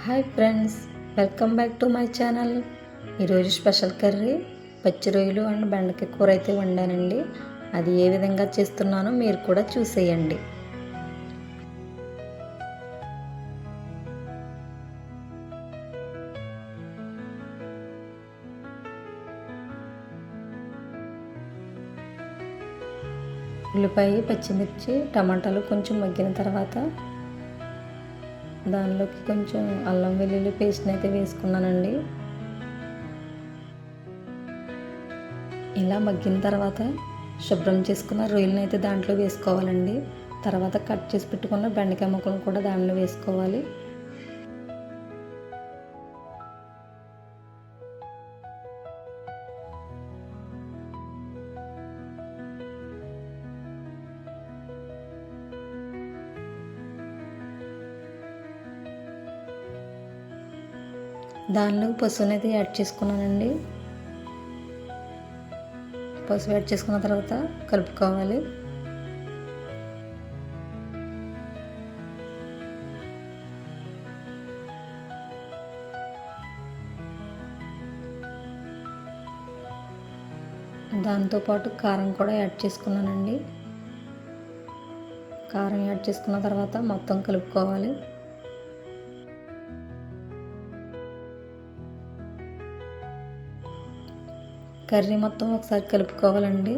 Hi friends, welcome back to my channel. ఈరోజు special curry పచ్చి రొయ్యలు అండ్ బెండకాయ కూర అయితే వండానండి. అది ఏ విధంగా చేస్తున్నానో మీరు కూడా చూసేయండి. ఉల్లిపాయ, పచ్చిమిర్చి, టమాటాలు కొంచెం మగ్గిన తర్వాత దానిలోకి కొంచెం అల్లం వెల్లుల్లి పేస్ట్ని అయితే వేసుకున్నానండి. ఇలా మగ్గిన తర్వాత శుభ్రం చేసుకున్న రొయ్యలను అయితే దాంట్లో వేసుకోవాలండి. తర్వాత కట్ చేసి పెట్టుకున్న బెండకాయ ముక్కలను కూడా దానిలో వేసుకోవాలి. దానిలో పసుపుని అయితే యాడ్ చేసుకున్నానండి. పసుపు యాడ్ చేసుకున్న తర్వాత కలుపుకోవాలి. దాంతోపాటు కారం కూడా యాడ్ చేసుకున్నానండి. కారం యాడ్ చేసుకున్న తర్వాత మొత్తం కలుపుకోవాలి. కర్రీ మొత్తం ఒకసారి కలుపుకోవాలండి.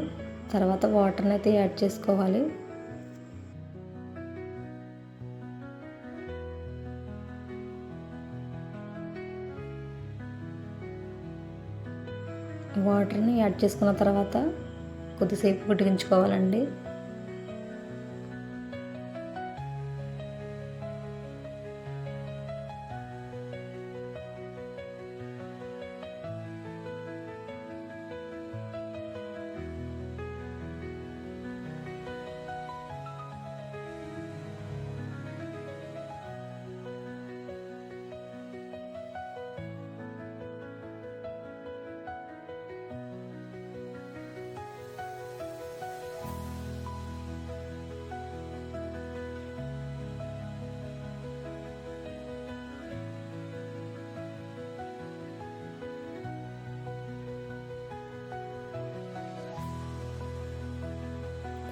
తర్వాత వాటర్ని అయితే యాడ్ చేసుకోవాలి. వాటర్ని యాడ్ చేసుకున్న తర్వాత కొద్దిసేపు ఉడికించుకోవాలండి.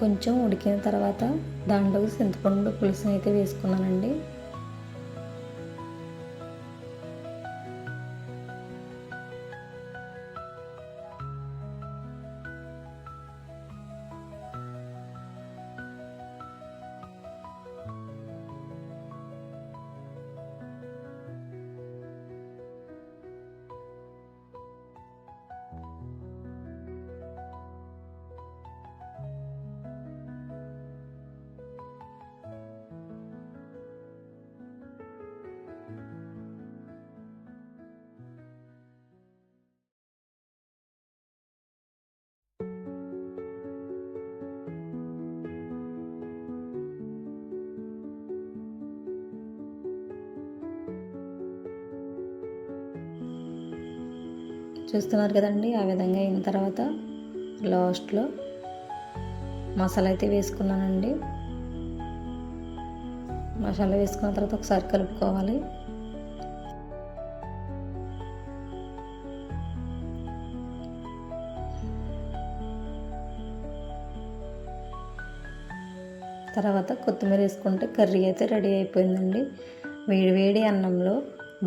కొంచెం ఉడికిన తర్వాత దాంట్లో చింతపండు పులుసుని అయితే వేసుకున్నానండి. చూస్తున్నారు కదండి, ఆ విధంగా అయిన తర్వాత లాస్ట్లో మసాలా అయితే వేసుకున్నానండి. మసాలా వేసుకున్న తర్వాత ఒకసారి కలుపుకోవాలి. తర్వాత కొత్తిమీర వేసుకుంటే కర్రీ అయితే రెడీ అయిపోయిందండి. వేడి వేడి అన్నంలో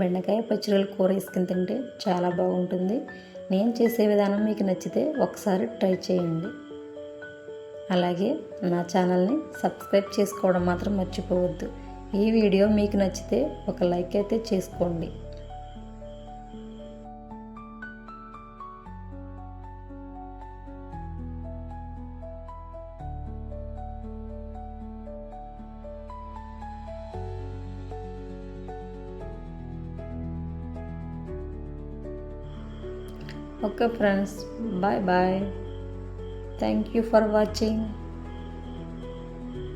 బెండకాయ పచ్చిరొయ్యల కూర వేసుకుని తింటే చాలా బాగుంటుంది. నేను చేసే విధానం మీకు నచ్చితే ఒకసారి ట్రై చేయండి. అలాగే నా ఛానల్ని సబ్స్క్రైబ్ చేసుకోవడం మాత్రం మర్చిపోవద్దు. ఈ వీడియో మీకు నచ్చితే ఒక లైక్ అయితే చేసుకోండి. Okay friends, bye bye. Thank you for watching.